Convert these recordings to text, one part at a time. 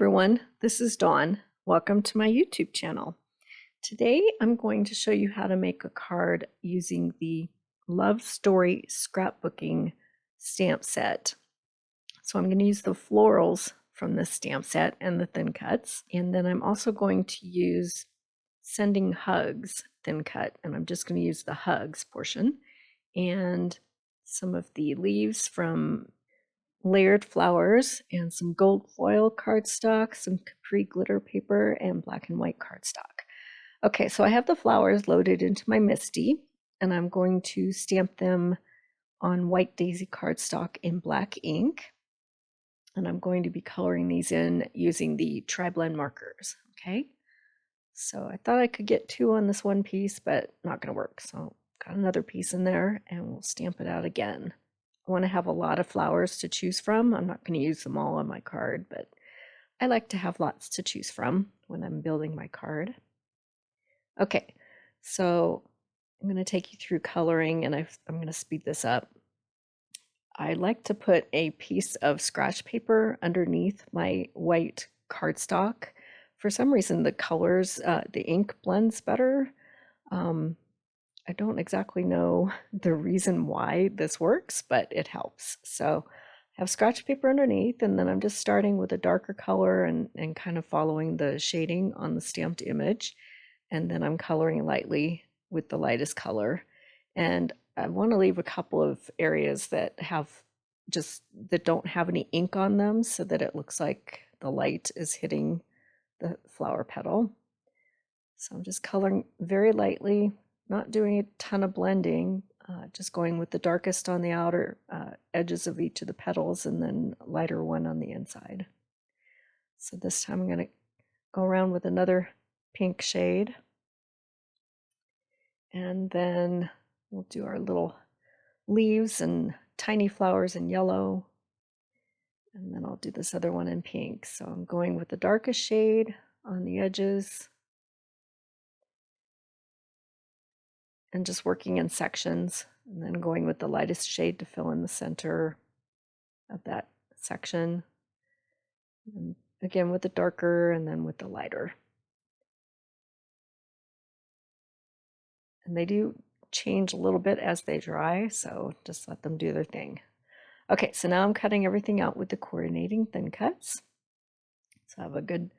everyone, this is Dawn. Welcome to my YouTube channel. Today I'm going to show you how to make a card using the Love Story Scrapbooking stamp set. So I'm going to use the florals from this stamp set and the thin cuts, and then I'm also going to use Sending Hugs thin cut, and I'm just going to use the hugs portion, and some of the leaves from layered flowers and some gold foil cardstock, some capri glitter paper, and black and white cardstock. Okay, so I have the flowers loaded into my MISTI, and I'm going to stamp them on white daisy cardstock in black ink. And I'm going to be coloring these in using the tri-blend markers, okay? So I thought I could get two on this one piece, but not gonna work. So got another piece in there and we'll stamp it out again. I want to have a lot of flowers to choose from. I'm not going to use them all on my card, but I like to have lots to choose from when I'm building my card. Okay, so I'm going to take you through coloring, and I'm going to speed this up. I like to put a piece of scratch paper underneath my white cardstock. For some reason, the colors, the ink blends better. I don't exactly know the reason why this works, but it helps. So I have scratch paper underneath, and then I'm just starting with a darker color and kind of following the shading on the stamped image. And then I'm coloring lightly with the lightest color. And I want to leave a couple of areas that don't have any ink on them, so that it looks like the light is hitting the flower petal. So I'm just coloring very lightly, not doing a ton of blending, just going with the darkest on the outer edges of each of the petals and then lighter one on the inside. So this time I'm going to go around with another pink shade. And then we'll do our little leaves and tiny flowers in yellow. And then I'll do this other one in pink. So I'm going with the darkest shade on the edges and just working in sections, and then going with the lightest shade to fill in the center of that section. And again with the darker and then with the lighter. And they do change a little bit as they dry, so just let them do their thing. Okay, so now I'm cutting everything out with the coordinating thin cuts. So I have a good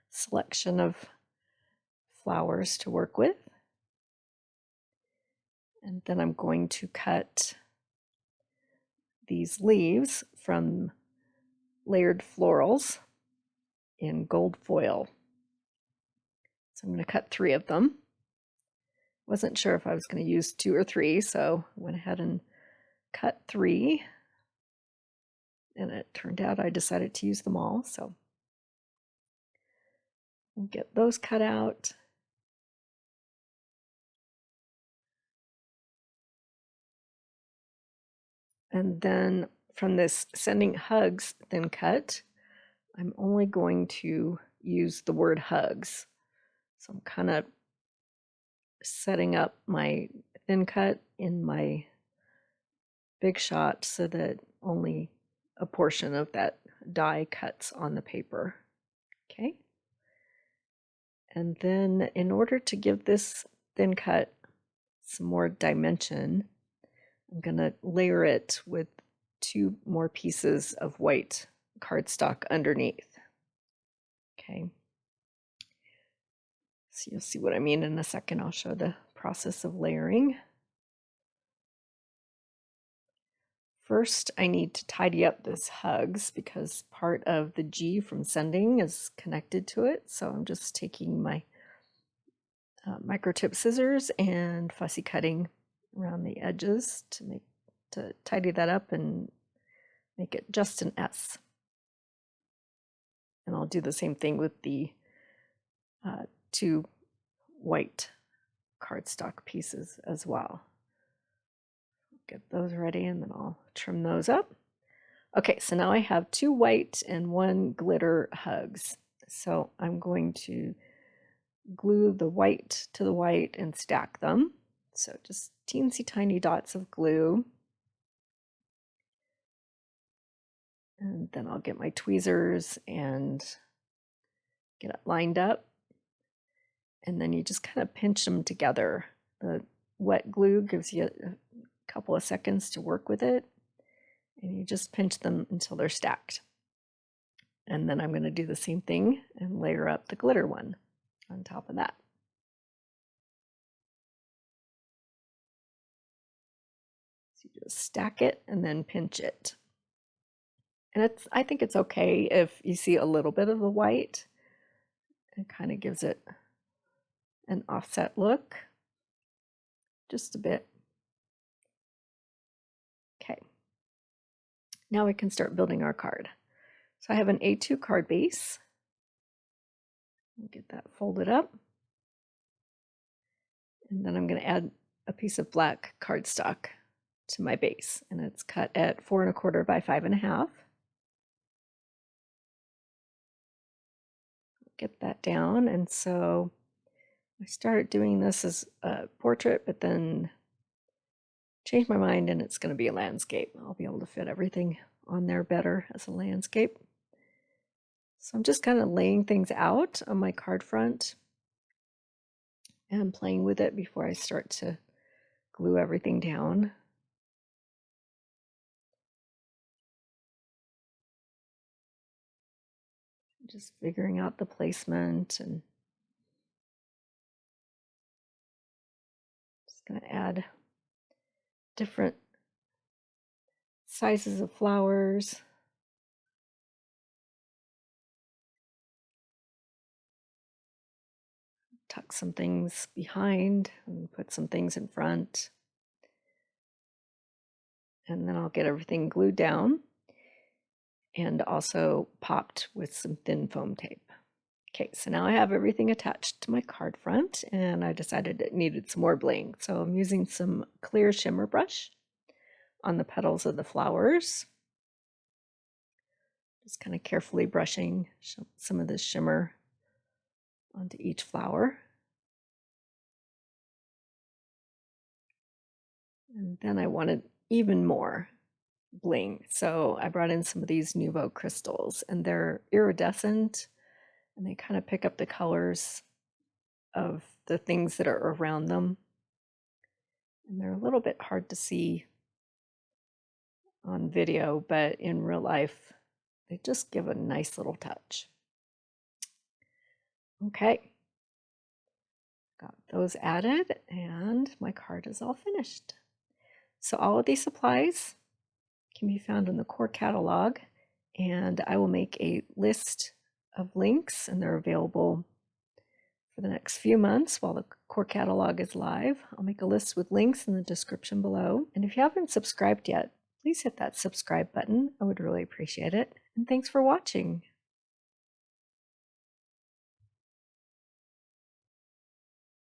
selection of flowers to work with. And then I'm going to cut these leaves from layered florals in gold foil. So I'm going to cut 3 of them. Wasn't sure if I was going to use 2 or 3, so I went ahead and cut 3. And it turned out I decided to use them all, so we'll get those cut out. And then from this Sending Hugs thin cut, I'm only going to use the word hugs. So I'm kind of setting up my thin cut in my big shot so that only a portion of that die cuts on the paper. Okay. And then in order to give this thin cut some more dimension, I'm going to layer it with 2 more pieces of white cardstock underneath. Okay. So you'll see what I mean in a second. I'll show the process of layering. First, I need to tidy up this hugs because part of the G from sending is connected to it. So I'm just taking my microtip scissors and fussy cutting around the edges to tidy that up and make it just an S. And I'll do the same thing with the 2 white cardstock pieces as well. Get those ready and then I'll trim those up. Okay, so now I have 2 white and 1 glitter hugs. So I'm going to glue the white to the white and stack them. So just teensy tiny dots of glue. And then I'll get my tweezers and get it lined up, and then you just kind of pinch them together. The wet glue gives you a couple of seconds to work with it, and you just pinch them until they're stacked. And then I'm going to do the same thing and layer up the glitter one on top of that. So you just stack it and then pinch it. And I think it's okay if you see a little bit of the white. It kind of gives it an offset look, just a bit. Okay, now we can start building our card. So I have an A2 card base. Get that folded up. And then I'm going to add a piece of black cardstock to my base, and it's cut at 4 1/4 by 5 1/2. Get that down, and so I started doing this as a portrait, but then changed my mind and it's going to be a landscape. I'll be able to fit everything on there better as a landscape. So I'm just kind of laying things out on my card front and playing with it before I start to glue everything down. Just figuring out the placement, and just going to add different sizes of flowers. Tuck some things behind and put some things in front. And then I'll get everything glued down and also popped with some thin foam tape. Okay, so now I have everything attached to my card front, and I decided it needed some more bling. So I'm using some clear shimmer brush on the petals of the flowers. Just kind of carefully brushing some of this shimmer onto each flower. And then I wanted even more bling, so I brought in some of these Nuvo crystals, and they're iridescent, and they kind of pick up the colors of the things that are around them. And they're a little bit hard to see on video, but in real life, they just give a nice little touch. Okay, got those added, and my card is all finished. So all of these supplies can be found in the core catalog, and I will make a list of links, and they're available for the next few months while the core catalog is live. I'll make a list with links in the description below. And if you haven't subscribed yet, please hit that subscribe button. I would really appreciate it. And thanks for watching.